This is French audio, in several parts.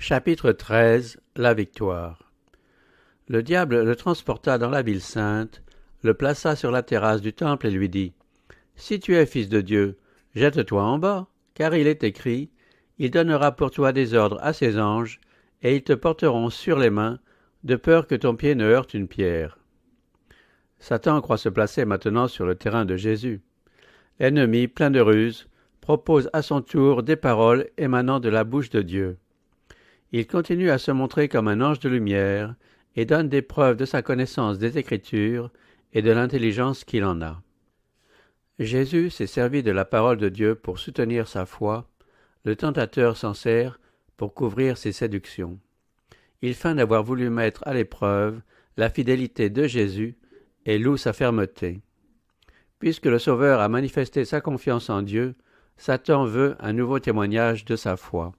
Chapitre 13. La victoire. Le diable le transporta dans la ville sainte, le plaça sur la terrasse du temple et lui dit : « Si tu es fils de Dieu, jette-toi en bas, car il est écrit : il donnera pour toi des ordres à ses anges, et ils te porteront sur les mains, de peur que ton pied ne heurte une pierre. » Satan croit se placer maintenant sur le terrain de Jésus. L'ennemi, plein de ruses, propose à son tour des paroles émanant de la bouche de Dieu. Il continue à se montrer comme un ange de lumière et donne des preuves de sa connaissance des Écritures et de l'intelligence qu'il en a. Jésus s'est servi de la parole de Dieu pour soutenir sa foi. Le tentateur s'en sert pour couvrir ses séductions. Il feint d'avoir voulu mettre à l'épreuve la fidélité de Jésus et loue sa fermeté. Puisque le Sauveur a manifesté sa confiance en Dieu, Satan veut un nouveau témoignage de sa foi.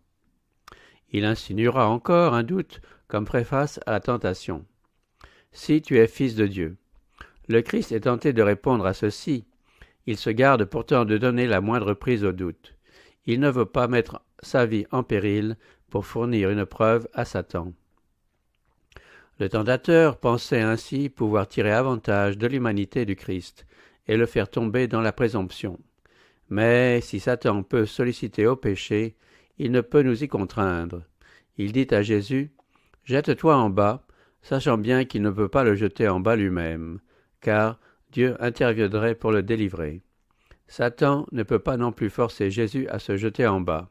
Il insinuera encore un doute comme préface à la tentation. « Si tu es fils de Dieu ». Le Christ est tenté de répondre à ceci. Il se garde pourtant de donner la moindre prise au doute. Il ne veut pas mettre sa vie en péril pour fournir une preuve à Satan. Le tentateur pensait ainsi pouvoir tirer avantage de l'humanité du Christ et le faire tomber dans la présomption. Mais si Satan peut solliciter au péché, il ne peut nous y contraindre. Il dit à Jésus : « Jette-toi en bas », sachant bien qu'il ne peut pas le jeter en bas lui-même, car Dieu interviendrait pour le délivrer. Satan ne peut pas non plus forcer Jésus à se jeter en bas.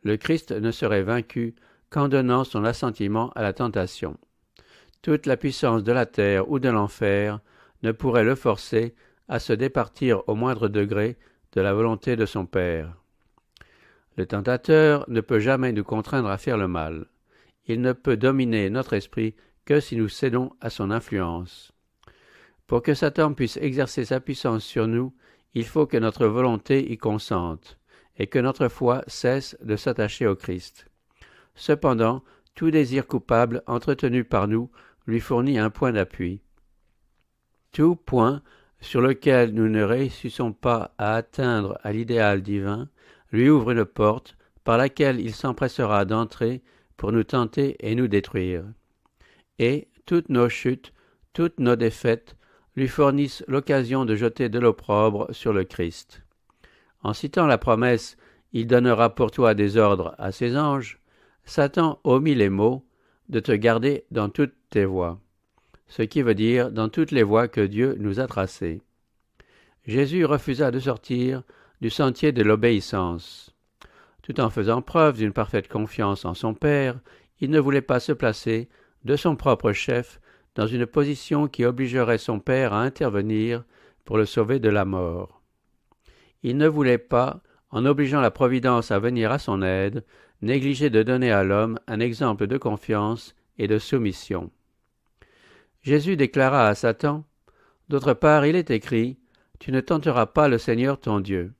Le Christ ne serait vaincu qu'en donnant son assentiment à la tentation. Toute la puissance de la terre ou de l'enfer ne pourrait le forcer à se départir au moindre degré de la volonté de son Père. Le tentateur ne peut jamais nous contraindre à faire le mal. Il ne peut dominer notre esprit que si nous cédons à son influence. Pour que Satan puisse exercer sa puissance sur nous, il faut que notre volonté y consente, et que notre foi cesse de s'attacher au Christ. Cependant, tout désir coupable entretenu par nous lui fournit un point d'appui. Tout point sur lequel nous ne réussissons pas à atteindre à l'idéal divin lui ouvre une porte par laquelle il s'empressera d'entrer pour nous tenter et nous détruire. Et toutes nos chutes, toutes nos défaites lui fournissent l'occasion de jeter de l'opprobre sur le Christ. En citant la promesse « Il donnera pour toi des ordres à ses anges », Satan omit les mots « de te garder dans toutes tes voies », ce qui veut dire dans toutes les voies que Dieu nous a tracées. Jésus refusa de sortir du sentier de l'obéissance. Tout en faisant preuve d'une parfaite confiance en son Père, il ne voulait pas se placer, de son propre chef, dans une position qui obligerait son Père à intervenir pour le sauver de la mort. Il ne voulait pas, en obligeant la Providence à venir à son aide, négliger de donner à l'homme un exemple de confiance et de soumission. Jésus déclara à Satan : « D'autre part, il est écrit : Tu ne tenteras pas le Seigneur ton Dieu. »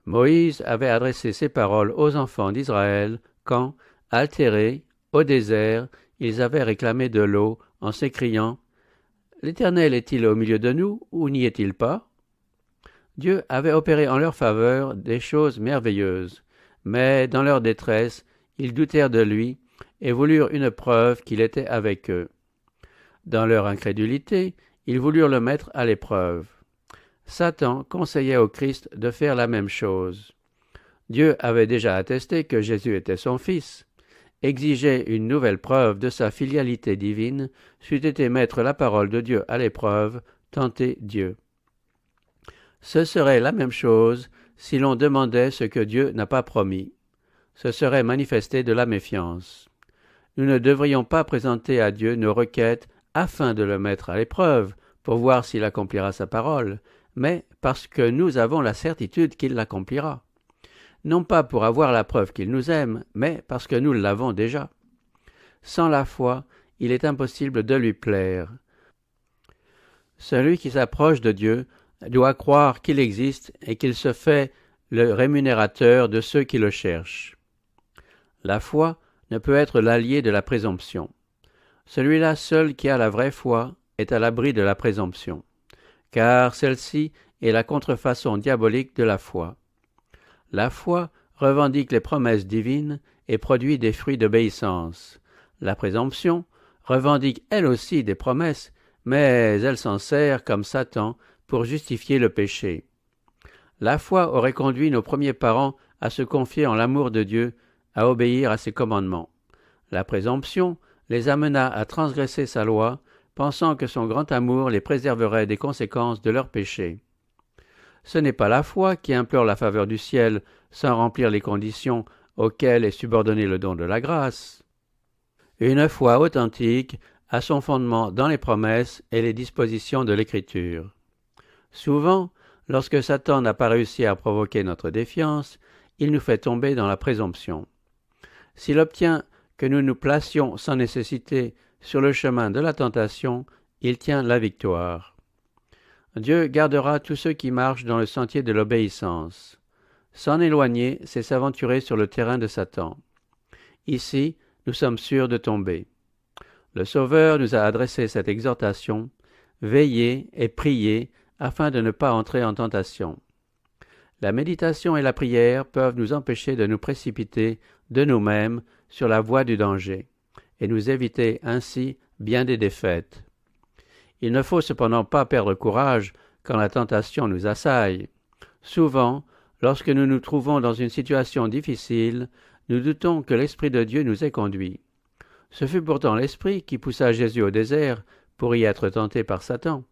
Moïse avait adressé ces paroles aux enfants d'Israël quand, altérés, au désert, ils avaient réclamé de l'eau en s'écriant : « L'Éternel est-il au milieu de nous ou n'y est-il pas ?» Dieu avait opéré en leur faveur des choses merveilleuses, mais dans leur détresse, ils doutèrent de lui et voulurent une preuve qu'il était avec eux. Dans leur incrédulité, ils voulurent le mettre à l'épreuve. Satan conseillait au Christ de faire la même chose. Dieu avait déjà attesté que Jésus était son Fils. Exiger une nouvelle preuve de sa filialité divine c'eût été mettre la parole de Dieu à l'épreuve, tenter Dieu. Ce serait la même chose si l'on demandait ce que Dieu n'a pas promis. Ce serait manifester de la méfiance. Nous ne devrions pas présenter à Dieu nos requêtes afin de le mettre à l'épreuve, pour voir s'il accomplira sa parole, mais parce que nous avons la certitude qu'il l'accomplira. Non pas pour avoir la preuve qu'il nous aime, mais parce que nous l'avons déjà. Sans la foi, il est impossible de lui plaire. Celui qui s'approche de Dieu doit croire qu'il existe et qu'il se fait le rémunérateur de ceux qui le cherchent. La foi ne peut être l'allié de la présomption. Celui-là seul qui a la vraie foi est à l'abri de la présomption, car celle-ci est la contrefaçon diabolique de la foi. La foi revendique les promesses divines et produit des fruits d'obéissance. La présomption revendique elle aussi des promesses, mais elle s'en sert, comme Satan, pour justifier le péché. La foi aurait conduit nos premiers parents à se confier en l'amour de Dieu, à obéir à ses commandements. La présomption les amena à transgresser sa loi, pensant que son grand amour les préserverait des conséquences de leurs péchés. Ce n'est pas la foi qui implore la faveur du ciel sans remplir les conditions auxquelles est subordonné le don de la grâce. Une foi authentique a son fondement dans les promesses et les dispositions de l'Écriture. Souvent, lorsque Satan n'a pas réussi à provoquer notre défiance, il nous fait tomber dans la présomption. S'il obtient que nous nous placions sans nécessité sur le chemin de la tentation, il tient la victoire. Dieu gardera tous ceux qui marchent dans le sentier de l'obéissance. S'en éloigner, c'est s'aventurer sur le terrain de Satan. Ici, nous sommes sûrs de tomber. Le Sauveur nous a adressé cette exhortation, « Veillez et priez afin de ne pas entrer en tentation ». La méditation et la prière peuvent nous empêcher de nous précipiter de nous-mêmes sur la voie du danger, et nous éviter ainsi bien des défaites. Il ne faut cependant pas perdre courage quand la tentation nous assaille. Souvent, lorsque nous nous trouvons dans une situation difficile, nous doutons que l'Esprit de Dieu nous ait conduits. Ce fut pourtant l'Esprit qui poussa Jésus au désert pour y être tenté par Satan.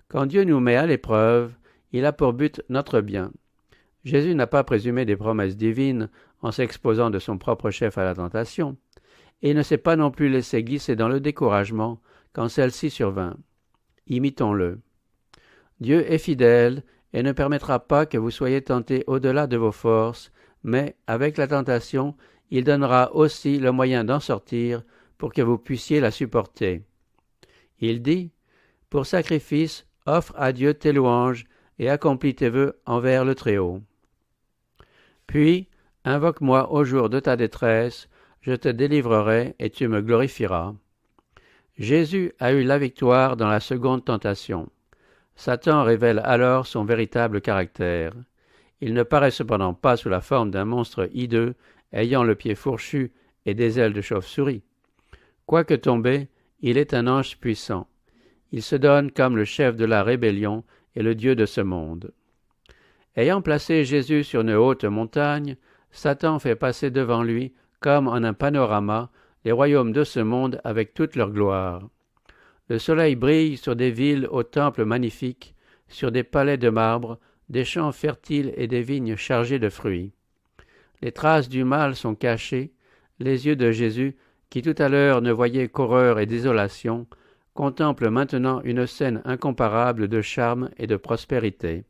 Quand Dieu nous met à l'épreuve, il a pour but notre bien. Jésus n'a pas présumé des promesses divines en s'exposant de son propre chef à la tentation, et il ne s'est pas non plus laissé glisser dans le découragement quand celle-ci survint. Imitons-le. Dieu est fidèle et ne permettra pas que vous soyez tentés au-delà de vos forces, mais avec la tentation, il donnera aussi le moyen d'en sortir pour que vous puissiez la supporter. Il dit, « Pour sacrifice, offre à Dieu tes louanges et accomplis tes vœux envers le Très-Haut. Puis, invoque-moi au jour de ta détresse, je te délivrerai et tu me glorifieras. » Jésus a eu la victoire dans la seconde tentation. Satan révèle alors son véritable caractère. Il ne paraît cependant pas sous la forme d'un monstre hideux, ayant le pied fourchu et des ailes de chauve-souris. Quoique tombé, il est un ange puissant. Il se donne comme le chef de la rébellion et le Dieu de ce monde. Ayant placé Jésus sur une haute montagne, Satan fait passer devant lui, comme en un panorama, les royaumes de ce monde avec toute leur gloire. Le soleil brille sur des villes aux temples magnifiques, sur des palais de marbre, des champs fertiles et des vignes chargées de fruits. Les traces du mal sont cachées, les yeux de Jésus, qui tout à l'heure ne voyaient qu'horreur et désolation, contemplent maintenant une scène incomparable de charme et de prospérité.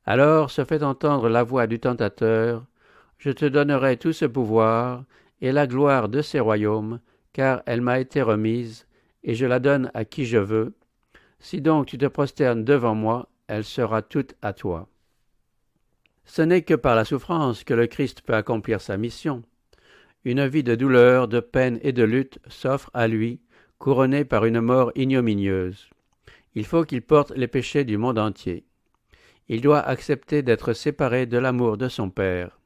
Alors se fait entendre la voix du tentateur, « Je te donnerai tout ce pouvoir et la gloire de ces royaumes, car elle m'a été remise, et je la donne à qui je veux. Si donc tu te prosternes devant moi, elle sera toute à toi. » Ce n'est que par la souffrance que le Christ peut accomplir sa mission. Une vie de douleur, de peine et de lutte s'offre à lui, couronnée par une mort ignominieuse. Il faut qu'il porte les péchés du monde entier. Il doit accepter d'être séparé de l'amour de son Père.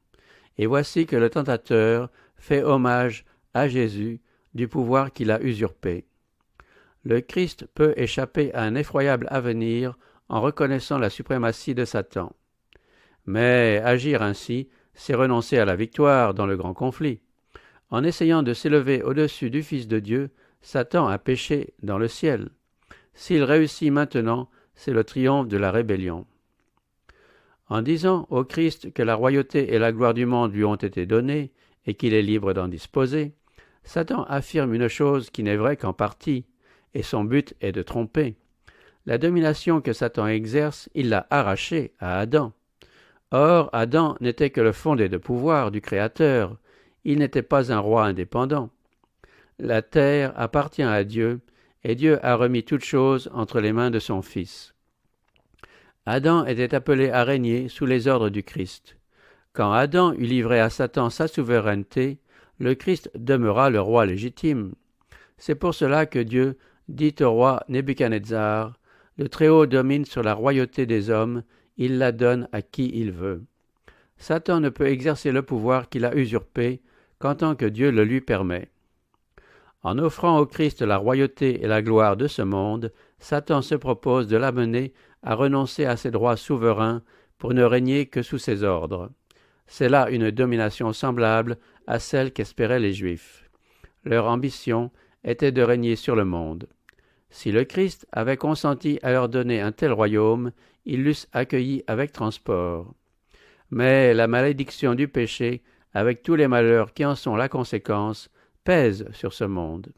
Et voici que le tentateur fait hommage à Jésus du pouvoir qu'il a usurpé. Le Christ peut échapper à un effroyable avenir en reconnaissant la suprématie de Satan. Mais agir ainsi, c'est renoncer à la victoire dans le grand conflit. En essayant de s'élever au-dessus du Fils de Dieu, Satan a péché dans le ciel. S'il réussit maintenant, c'est le triomphe de la rébellion. En disant au Christ que la royauté et la gloire du monde lui ont été données et qu'il est libre d'en disposer, Satan affirme une chose qui n'est vraie qu'en partie, et son but est de tromper. La domination que Satan exerce, il l'a arrachée à Adam. Or, Adam n'était que le fondé de pouvoir du Créateur, il n'était pas un roi indépendant. La terre appartient à Dieu, et Dieu a remis toutes choses entre les mains de son Fils. Adam était appelé à régner sous les ordres du Christ. Quand Adam eut livré à Satan sa souveraineté, le Christ demeura le roi légitime. C'est pour cela que Dieu dit au roi Nebuchadnezzar, « Le Très-Haut domine sur la royauté des hommes, il la donne à qui il veut. » Satan ne peut exercer le pouvoir qu'il a usurpé qu'en tant que Dieu le lui permet. En offrant au Christ la royauté et la gloire de ce monde, Satan se propose de l'amener à renoncer à ses droits souverains pour ne régner que sous ses ordres. C'est là une domination semblable à celle qu'espéraient les Juifs. Leur ambition était de régner sur le monde. Si le Christ avait consenti à leur donner un tel royaume, ils l'eussent accueilli avec transport. Mais la malédiction du péché, avec tous les malheurs qui en sont la conséquence, pèse sur ce monde.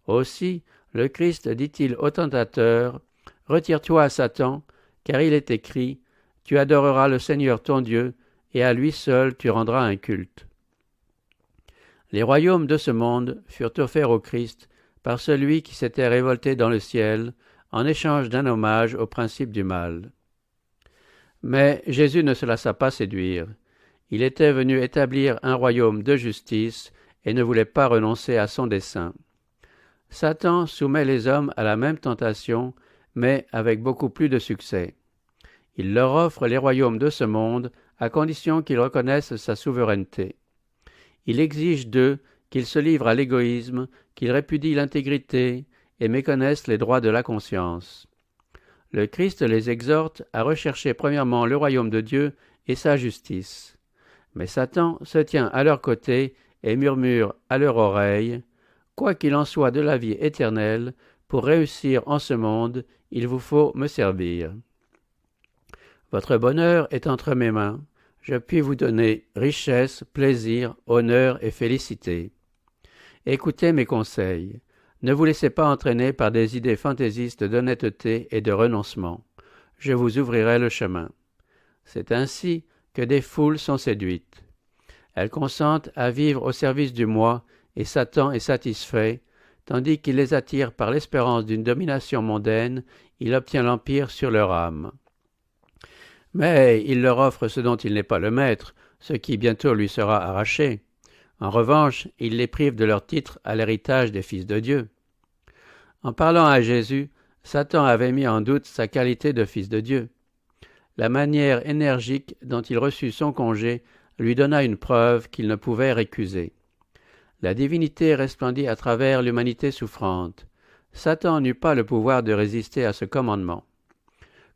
Aussi, le Christ dit-il au tentateur, « Retire-toi, Satan, car il est écrit, tu adoreras le Seigneur ton Dieu, et à lui seul tu rendras un culte. » Les royaumes de ce monde furent offerts au Christ par celui qui s'était révolté dans le ciel, en échange d'un hommage au principe du mal. Mais Jésus ne se laissa pas séduire. Il était venu établir un royaume de justice et ne voulait pas renoncer à son dessein. Satan soumet les hommes à la même tentation, mais avec beaucoup plus de succès. Il leur offre les royaumes de ce monde à condition qu'ils reconnaissent sa souveraineté. Il exige d'eux qu'ils se livrent à l'égoïsme, qu'ils répudient l'intégrité et méconnaissent les droits de la conscience. Le Christ les exhorte à rechercher premièrement le royaume de Dieu et sa justice. Mais Satan se tient à leur côté et murmure à leur oreille « Quoi qu'il en soit de la vie éternelle, pour réussir en ce monde, il vous faut me servir. Votre bonheur est entre mes mains. Je puis vous donner richesse, plaisir, honneur et félicité. Écoutez mes conseils. Ne vous laissez pas entraîner par des idées fantaisistes d'honnêteté et de renoncement. Je vous ouvrirai le chemin. C'est ainsi que des foules sont séduites. Elles consentent à vivre au service du moi et Satan est satisfait, tandis qu'il les attire par l'espérance d'une domination mondaine, il obtient l'empire sur leur âme. Mais il leur offre ce dont il n'est pas le maître, ce qui bientôt lui sera arraché. En revanche, il les prive de leur titre à l'héritage des fils de Dieu. En parlant à Jésus, Satan avait mis en doute sa qualité de fils de Dieu. La manière énergique dont il reçut son congé lui donna une preuve qu'il ne pouvait récuser. La divinité resplendit à travers l'humanité souffrante. Satan n'eut pas le pouvoir de résister à ce commandement.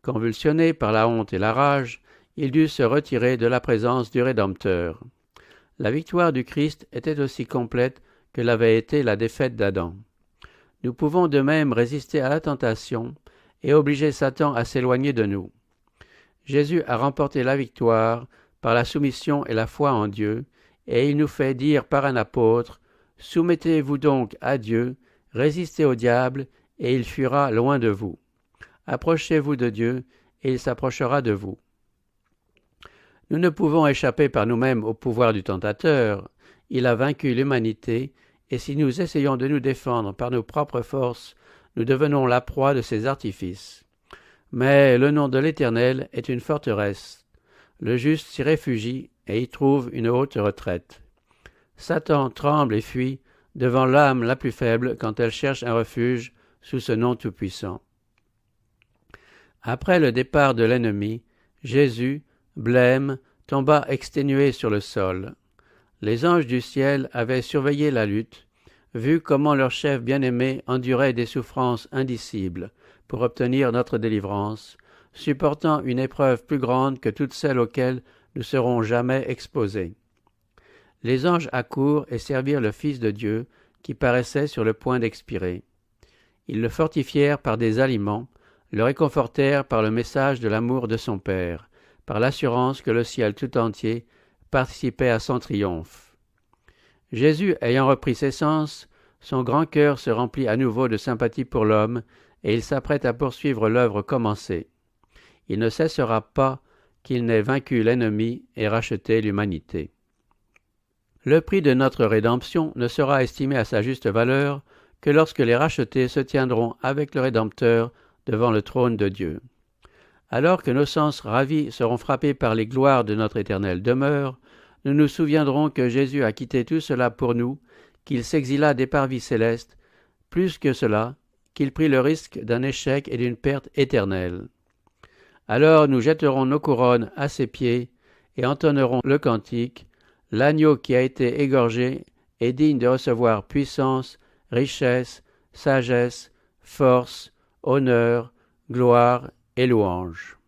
Convulsionné par la honte et la rage, il dut se retirer de la présence du Rédempteur. La victoire du Christ était aussi complète que l'avait été la défaite d'Adam. Nous pouvons de même résister à la tentation et obliger Satan à s'éloigner de nous. Jésus a remporté la victoire par la soumission et la foi en Dieu, et il nous fait dire par un apôtre « Soumettez-vous donc à Dieu, résistez au diable, et il fuira loin de vous. Approchez-vous de Dieu, et il s'approchera de vous. » Nous ne pouvons échapper par nous-mêmes au pouvoir du tentateur. Il a vaincu l'humanité, et si nous essayons de nous défendre par nos propres forces, nous devenons la proie de ses artifices. Mais le nom de l'Éternel est une forteresse. Le juste s'y réfugie et y trouve une haute retraite. Satan tremble et fuit devant l'âme la plus faible quand elle cherche un refuge sous ce nom tout-puissant. Après le départ de l'ennemi, Jésus, blême, tomba exténué sur le sol. Les anges du ciel avaient surveillé la lutte, vu comment leur chef bien-aimé endurait des souffrances indicibles pour obtenir notre délivrance, supportant une épreuve plus grande que toutes celles auxquelles nous serons jamais exposés. Les anges accourent et servirent le Fils de Dieu, qui paraissait sur le point d'expirer. Ils le fortifièrent par des aliments, le réconfortèrent par le message de l'amour de son Père, par l'assurance que le ciel tout entier participait à son triomphe. Jésus ayant repris ses sens, son grand cœur se remplit à nouveau de sympathie pour l'homme, et il s'apprête à poursuivre l'œuvre commencée. Il ne cessera pas qu'il n'ait vaincu l'ennemi et racheté l'humanité. Le prix de notre rédemption ne sera estimé à sa juste valeur que lorsque les rachetés se tiendront avec le Rédempteur devant le trône de Dieu. Alors que nos sens ravis seront frappés par les gloires de notre éternelle demeure, nous nous souviendrons que Jésus a quitté tout cela pour nous, qu'il s'exila des parvis célestes, plus que cela, qu'il prit le risque d'un échec et d'une perte éternelle. Alors nous jetterons nos couronnes à ses pieds et entonnerons le cantique « L'agneau qui a été égorgé est digne de recevoir puissance, richesse, sagesse, force, honneur, gloire et louange.